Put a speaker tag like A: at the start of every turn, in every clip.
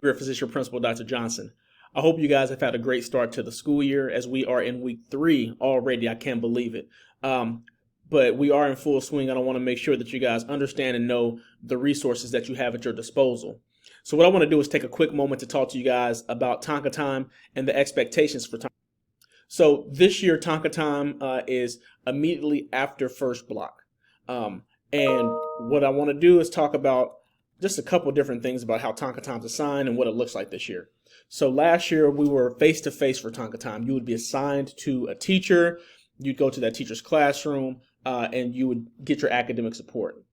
A: Griffiths is your principal, Dr. Johnson. I hope you guys have had a great start to the school year as we are in week 3 already. I can't believe it. Um, but we are in full swing, and I want to make sure that you guys understand and know the resources that you have at your disposal. So what I want to do is take a quick moment to talk to you guys about Tonka Time and the expectations for Tonka. So this year, Tonka Time is immediately after first block. And what I want to do is talk about just a couple different things about how Tonka Time's assigned and what it looks like this year. So last year we were face to face for Tonka Time. You would be assigned to a teacher. You'd go to that teacher's classroom and you would get your academic support.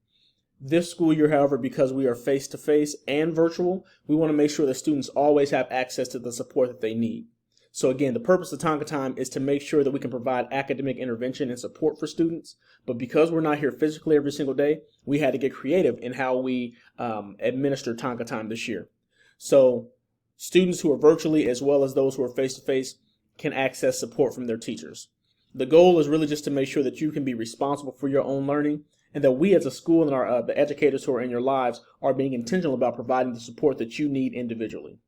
A: This school year, however, because we are face to face and virtual, we want to make sure that students always have access to the support that they need. So again, the purpose of Tonka Time is to make sure that we can provide academic intervention and support for students. But because we're not here physically every single day, we had to get creative in how we administer Tonka Time this year. So students who are virtually as well as those who are face-to-face can access support from their teachers. The goal is really just to make sure that you can be responsible for your own learning and that we as a school and the educators who are in your lives are being intentional about providing the support that you need individually.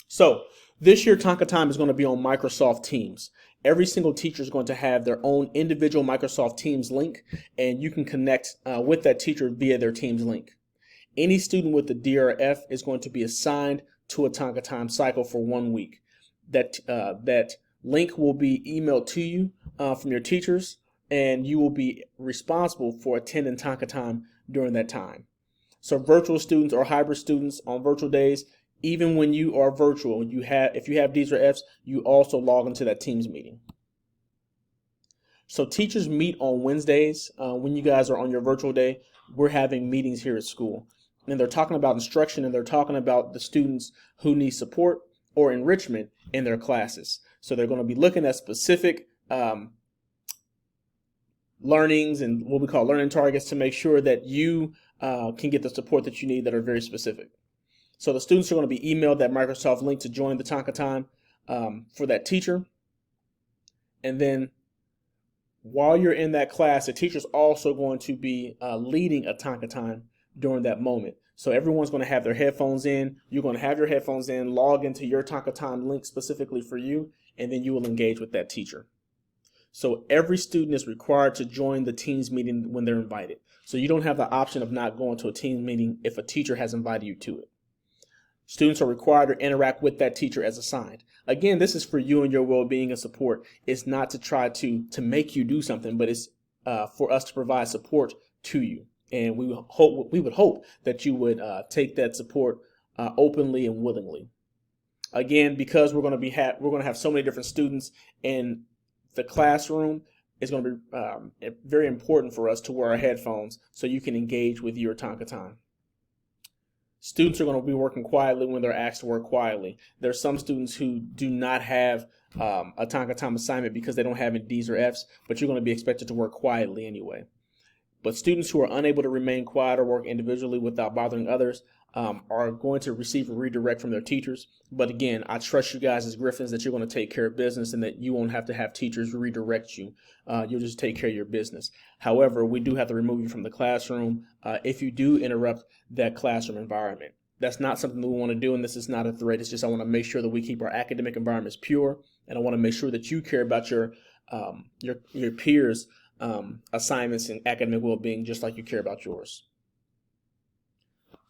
A: So this year, Tonka Time is going to be on Microsoft Teams. Every single teacher is going to have their own individual Microsoft Teams link, and you can connect with that teacher via their Teams link. Any student with the DRF is going to be assigned to a Tonka Time cycle for 1 week. That link will be emailed to you from your teachers, and you will be responsible for attending Tonka Time during that time. So virtual students or hybrid students on virtual days, even when you are virtual, if you have D's or F's, you also log into that Teams meeting. So teachers meet on Wednesdays. When you guys are on your virtual day, we're having meetings here at school. And they're talking about instruction, and they're talking about the students who need support or enrichment in their classes. So they're going to be looking at specific learnings and what we call learning targets to make sure that you can get the support that you need that are very specific. So the students are going to be emailed that Microsoft link to join the Tonka Time for that teacher. And then while you're in that class, the teacher's also going to be leading a Tonka Time during that moment. So everyone's going to have their headphones in. You're going to have your headphones in, log into your Tonka Time link specifically for you, and then you will engage with that teacher. So every student is required to join the Teams meeting when they're invited. So you don't have the option of not going to a Teams meeting if a teacher has invited you to it. Students are required to interact with that teacher as assigned. Again, this is for you and your well-being and support. It's not to try to make you do something, but it's for us to provide support to you. And we would hope that you would take that support openly and willingly. Again, because we're going to have so many different students in the classroom, it's going to be very important for us to wear our headphones so you can engage with your Tonka Time. Students are going to be working quietly when they're asked to work quietly. There are some students who do not have a Tonka Time assignment because they don't have any D's or F's, but you're going to be expected to work quietly anyway. But students who are unable to remain quiet or work individually without bothering others are going to receive a redirect from their teachers. But again, I trust you guys as Griffins that you're going to take care of business and that you won't have to have teachers redirect you. You'll just take care of your business. However, we do have to remove you from the classroom if you do interrupt that classroom environment. That's not something that we want to do, and this is not a threat. It's just I want to make sure that we keep our academic environments pure, and I want to make sure that you care about your peers' assignments and academic well-being just like you care about yours.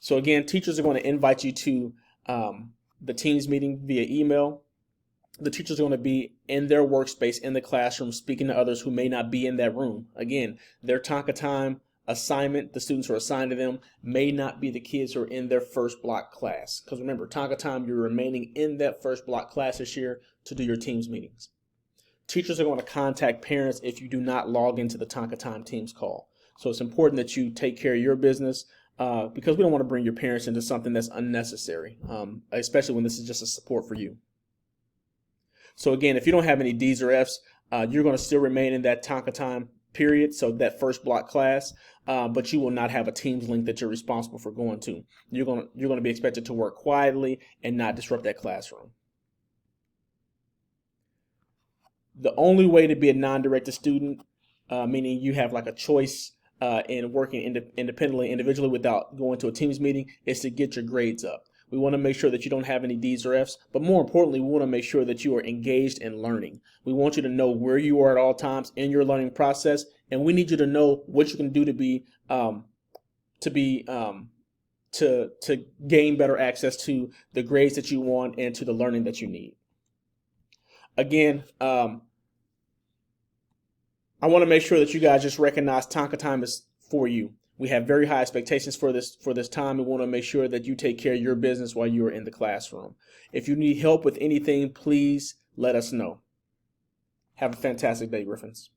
A: So again, teachers are going to invite you to the Teams meeting via email. The teachers are going to be in their workspace in the classroom speaking to others who may not be in that room. Again, their Tonka Time assignment, the students who are assigned to them, may not be the kids who are in their first block class. Because remember, Tonka Time, you're remaining in that first block class this year to do your Teams meetings. Teachers are going to contact parents if you do not log into the Tonka Time Teams call. So it's important that you take care of your business because we don't want to bring your parents into something that's unnecessary, especially when this is just a support for you. So again, if you don't have any D's or F's, you're going to still remain in that Tonka Time period, so that first block class, but you will not have a Teams link that you're responsible for going to. You're going to be expected to work quietly and not disrupt that classroom. The only way to be a non-directed student, meaning you have like a choice in working independently, individually without going to a Teams meeting, is to get your grades up. We want to make sure that you don't have any D's or F's, but more importantly, we want to make sure that you are engaged in learning. We want you to know where you are at all times in your learning process, and we need you to know what you can do to gain better access to the grades that you want and to the learning that you need. Again, I want to make sure that you guys just recognize Tonka time is for you. We have very high expectations for this time. We want to make sure that you take care of your business while you are in the classroom. If you need help with anything, please let us know. Have a fantastic day, Griffins.